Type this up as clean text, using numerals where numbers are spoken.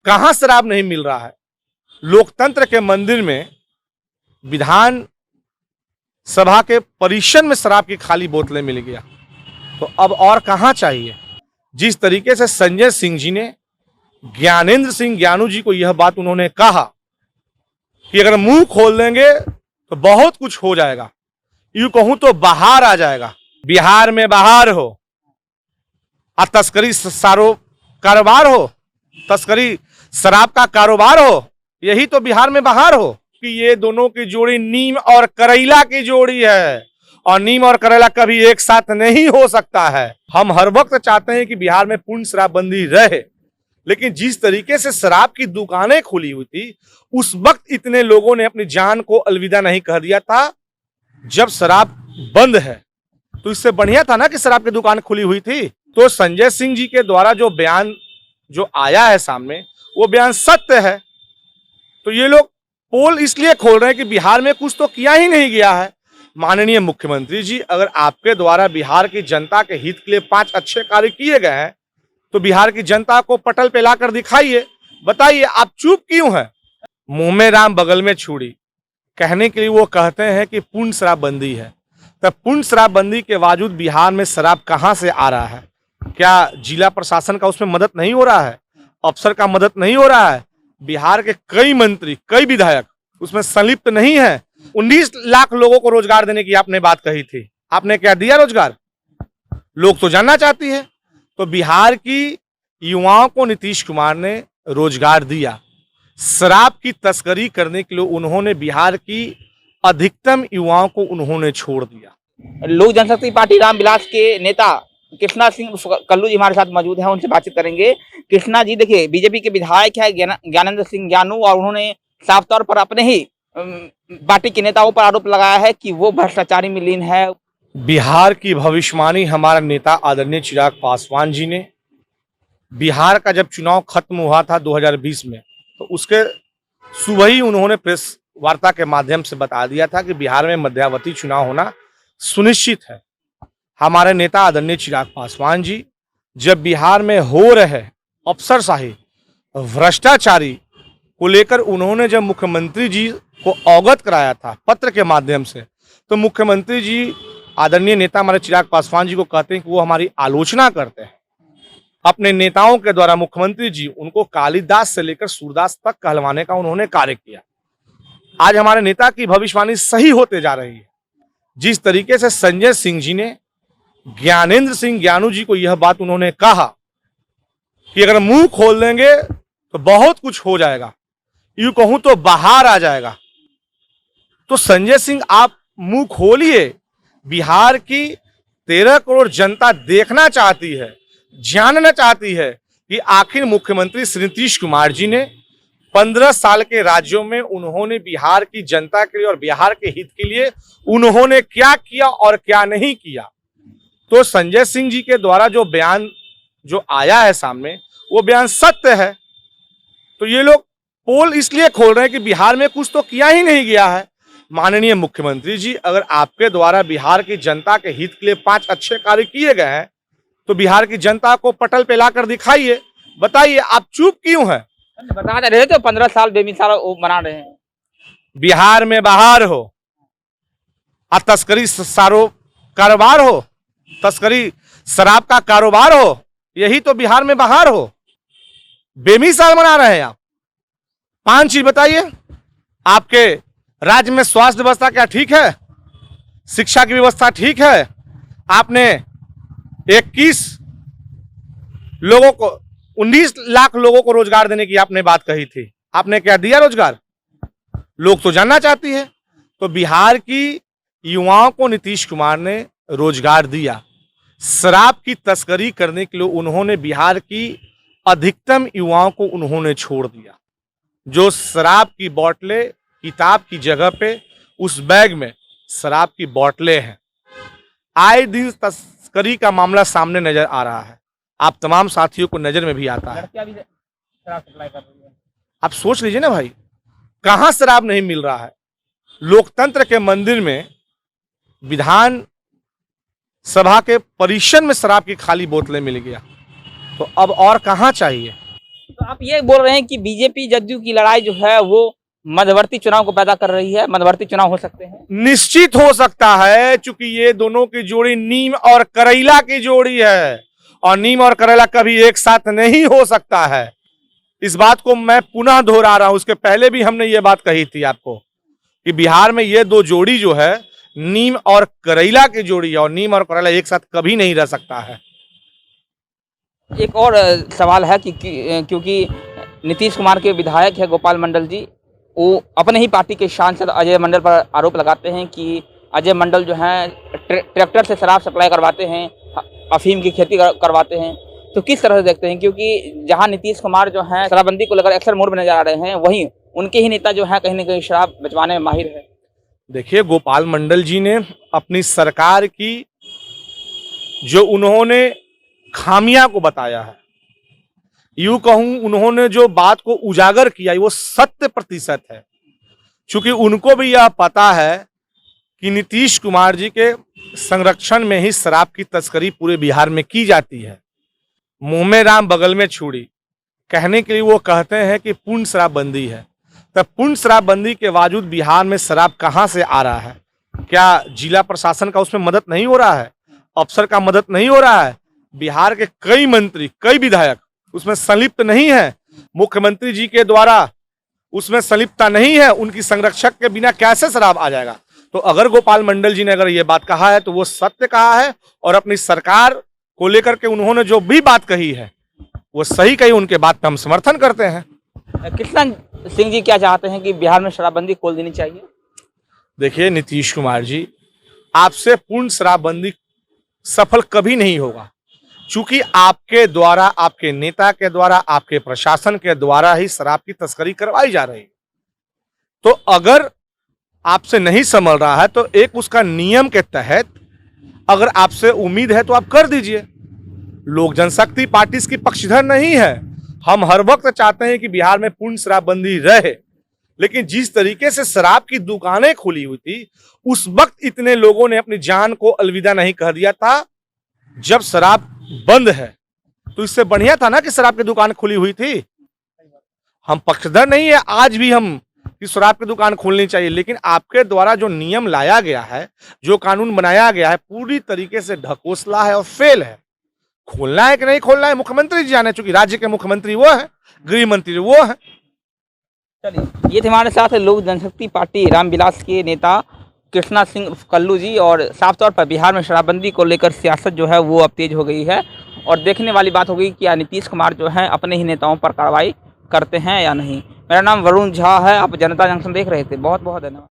कहां शराब नहीं मिल रहा है। लोकतंत्र के मंदिर में, विधान सभा के परिसर में शराब की खाली बोतलें मिल गया, तो अब और कहां चाहिए। जिस तरीके से संजय सिंह जी ने ज्ञानेंद्र सिंह ज्ञानू जी को यह बात उन्होंने कहा कि अगर मुंह खोल देंगे तो बहुत कुछ हो जाएगा, यूं कहूं तो बाहर आ जाएगा। बिहार में बाहर हो और तस्करी सारो कारोबार हो, तस्करी शराब का कारोबार हो, यही तो बिहार में बाहर हो। कि ये दोनों की जोड़ी नीम और करैला की जोड़ी है, और नीम और करेला कभी एक साथ नहीं हो सकता है। हम हर वक्त चाहते हैं कि बिहार में पूर्ण शराबबंदी रहे, लेकिन जिस तरीके से शराब की दुकानें खुली हुई थी, उस वक्त इतने लोगों ने अपनी जान को अलविदा नहीं कह दिया था। जब शराब बंद है तो इससे बढ़िया था ना कि शराब की दुकान खुली हुई थी। तो संजय सिंह जी के द्वारा जो बयान जो आया है सामने, वो बयान सत्य है। तो ये लोग पोल इसलिए खोल रहे हैं कि बिहार में कुछ तो किया ही नहीं गया है। माननीय मुख्यमंत्री जी, अगर आपके द्वारा बिहार की जनता के हित के लिए 5 अच्छे कार्य किए गए हैं, तो बिहार की जनता को पटल पे लाकर दिखाइए, बताइए आप चुप क्यों हैं। मुंह में राम बगल में छुरी कहने के लिए वो कहते हैं कि पूर्ण शराबबंदी है। तब पूर्ण शराबबंदी के बावजूद बिहार में शराब कहां से आ रहा है? क्या जिला प्रशासन का उसमें मदद नहीं हो रहा है? अफसर का मदद नहीं हो रहा है? बिहार के कई मंत्री, कई विधायक उसमें संलिप्त नहीं है। 19 लाख लोगों को रोजगार देने की आपने बात कही थी, आपने क्या दिया रोजगार? लोग तो जानना चाहती है। तो बिहार की युवाओं को नीतीश कुमार ने रोजगार दिया। शराब की तस्करी करने के लिए उन्होंने बिहार की अधिकतम युवाओं को उन्होंने छोड़ दिया। लोक जनशक्ति पार्टी रामविलास के नेता कृष्णा सिंह कल्लू जी हमारे साथ मौजूद हैं, उनसे बातचीत करेंगे। कृष्णा जी, देखिए बीजेपी के विधायक है ज्ञानेंद्र सिंह ज्ञानू, और उन्होंने साफ तौर पर अपने ही पार्टी के नेताओं पर आरोप लगाया है कि वो भ्रष्टाचारी में लीन है। बिहार की भविष्यवाणी हमारा नेता आदरणीय चिराग पासवान जी ने, बिहार का जब चुनाव खत्म हुआ था 2020 में, तो उसके सुबह ही उन्होंने प्रेस वार्ता के माध्यम से बता दिया था कि बिहार में मध्यावधि चुनाव होना सुनिश्चित है। हमारे नेता आदरणीय चिराग पासवान जी जब बिहार में हो रहे अफसरशाही, भ्रष्टाचारी को लेकर उन्होंने जब मुख्यमंत्री जी को अवगत कराया था पत्र के माध्यम से, तो मुख्यमंत्री जी आदरणीय नेता हमारे चिराग पासवान जी को कहते हैं कि वो हमारी आलोचना करते हैं। अपने नेताओं के द्वारा मुख्यमंत्री जी उनको कालिदास से लेकर सूरदास तक कहलवाने का उन्होंने कार्य किया। आज हमारे नेता की भविष्यवाणी सही होते जा रही है। जिस तरीके से संजय सिंह जी ने ज्ञानेंद्र सिंह ज्ञानू जी को यह बात उन्होंने कहा कि अगर मुंह खोल देंगे तो बहुत कुछ हो जाएगा, यूं कहूं तो बाहर आ जाएगा। तो संजय सिंह, आप मुंह खोलिए। बिहार की 13 करोड़ जनता देखना चाहती है, जानना चाहती है कि आखिर मुख्यमंत्री श्री नीतीश कुमार जी ने 15 साल के राज्यों में उन्होंने बिहार की जनता के लिए और बिहार के हित के लिए उन्होंने क्या किया और क्या नहीं किया। तो संजय सिंह जी के द्वारा जो बयान जो आया है सामने, वो बयान सत्य है। तो ये लोग पोल इसलिए खोल रहे हैं कि बिहार में कुछ तो किया ही नहीं गया है। माननीय मुख्यमंत्री जी, अगर आपके द्वारा बिहार की जनता के हित के लिए 5 अच्छे कार्य किए गए हैं, तो बिहार की जनता को पटल पे लाकर दिखाइए, बताइए आप चुप क्यों हैं। बता रहे थे 15 साल बेमिसाल वो बना रहे हैं। बिहार में बाहर हो और तस्करी सारो कारोबार हो, तस्करी शराब का कारोबार हो, यही तो बिहार में बाहर हो। बेमिसाल बना रहे हैं आप। 5 चीज बताइए। आपके राज्य में स्वास्थ्य व्यवस्था क्या ठीक है? शिक्षा की व्यवस्था ठीक है? आपने 21 लोगों को 19 लाख लोगों को रोजगार देने की आपने बात कही थी, आपने क्या दिया रोजगार? लोग तो जानना चाहती है। तो बिहार की युवाओं को नीतीश कुमार ने रोजगार दिया। शराब की तस्करी करने के लिए उन्होंने बिहार की अधिकतम युवाओं को उन्होंने छोड़ दिया। जो शराब की बोतलें किताब की जगह पे उस बैग में शराब की बोतलें हैं। आए दिन तस्करी का मामला सामने नजर आ रहा है। आप तमाम साथियों को नजर में भी आता है। आप सोच लीजिए ना भाई, कहां शराब नहीं मिल रहा है। लोकतंत्र के मंदिर में, विधान सभा के परिसर में शराब की खाली बोतलें मिल गया, तो अब और कहां चाहिए। तो आप ये बोल रहे हैं कि बीजेपी जदयू की लड़ाई जो है वो मध्यवर्ती चुनाव को पैदा कर रही है, मध्यवर्ती चुनाव हो सकते हैं? निश्चित हो सकता है, क्योंकि ये दोनों की जोड़ी नीम और करैला की जोड़ी है, और नीम और करैला कभी एक साथ नहीं हो सकता है। इस बात को मैं पुनः दोहरा रहा हूं, उसके पहले भी हमने ये बात कही थी आपको कि बिहार में ये दो जोड़ी जो है नीम और करैला की जोड़ी है, और नीम और करैला एक साथ कभी नहीं रह सकता है। एक और सवाल है कि क्योंकि नीतीश कुमार के विधायक है गोपाल मंडल जी, वो अपने ही पार्टी के सांसद अजय मंडल पर आरोप लगाते हैं कि अजय मंडल जो है ट्रैक्टर से शराब सप्लाई करवाते हैं, अफीम की खेती करवाते हैं। तो किस तरह से देखते हैं, क्योंकि जहां नीतीश कुमार जो है शराबबंदी को लेकर एक्शन मोड में नजर आ रहे हैं, वहीं उनके ही नेता जो है कहीं ना कहीं शराब बचवाने में माहिर है। देखिए, गोपाल मंडल जी ने अपनी सरकार की जो उन्होंने खामियां को बताया है, यूं कहूं उन्होंने जो बात को उजागर किया वो 100% है। चूंकि उनको भी यह पता है कि नीतीश कुमार जी के संरक्षण में ही शराब की तस्करी पूरे बिहार में की जाती है। मुंह में राम बगल में छुरी कहने के लिए वो कहते हैं कि पूर्ण शराबबंदी है। तब पूर्ण शराबबंदी के बावजूद बिहार में शराब कहां से आ रहा है? क्या जिला प्रशासन का उसमें मदद नहीं हो रहा है? अफसर का मदद नहीं हो रहा है? बिहार के कई मंत्री, कई विधायक उसमें संलिप्त नहीं है। मुख्यमंत्री जी के द्वारा उसमें संलिप्तता नहीं है। उनकी संरक्षक के बिना कैसे शराब आ जाएगा? तो अगर गोपाल मंडल जी ने अगर ये बात कहा है तो वो सत्य कहा है, और अपनी सरकार को लेकर के उन्होंने जो भी बात कही है वो सही कही। उनके बात पे हम समर्थन करते हैं। कृष्णा सिंह जी क्या चाहते हैं कि बिहार में शराबबंदी खोल देनी चाहिए? देखिए नीतीश कुमार जी, आपसे पूर्ण शराबबंदी सफल कभी नहीं होगा, चूंकि आपके द्वारा, आपके नेता के द्वारा, आपके प्रशासन के द्वारा ही शराब की तस्करी करवाई जा रही है। तो अगर आपसे नहीं संभल रहा है तो एक उसका नियम के तहत अगर आपसे उम्मीद है तो आप कर दीजिए। लोक जनशक्ति पार्टी इसकी पक्षधर नहीं है। हम हर वक्त चाहते हैं कि बिहार में पूर्ण शराबबंदी रहे, लेकिन जिस तरीके से शराब की दुकानें खुली हुई थी उस वक्त इतने लोगों ने अपनी जान को अलविदा नहीं कह दिया था। जब शराब बंद है तो इससे बढ़िया था ना कि शराब की दुकान खुली हुई थी। हम पक्षधर नहीं है आज भी हम कि शराब की दुकान खोलनी चाहिए, लेकिन आपके द्वारा जो नियम लाया गया है, जो कानून बनाया गया है, पूरी तरीके से ढकोसला है और फेल है। खोलना है कि नहीं खोलना है मुख्यमंत्री जी जाने, चूंकि राज्य के मुख्यमंत्री वो है, गृह मंत्री वो है। चलिए, ये थे हमारे साथ लोक जनशक्ति पार्टी रामविलास के नेता कृष्णा सिंह कल्लू जी। और साफ तौर पर बिहार में शराबबंदी को लेकर सियासत जो है वो अब तेज हो गई है, और देखने वाली बात हो गई कि क्या नीतीश कुमार जो है अपने ही नेताओं पर कार्रवाई करते हैं या नहीं। मेरा नाम वरुण झा है, आप जनता जंक्शन देख रहे थे। बहुत बहुत धन्यवाद।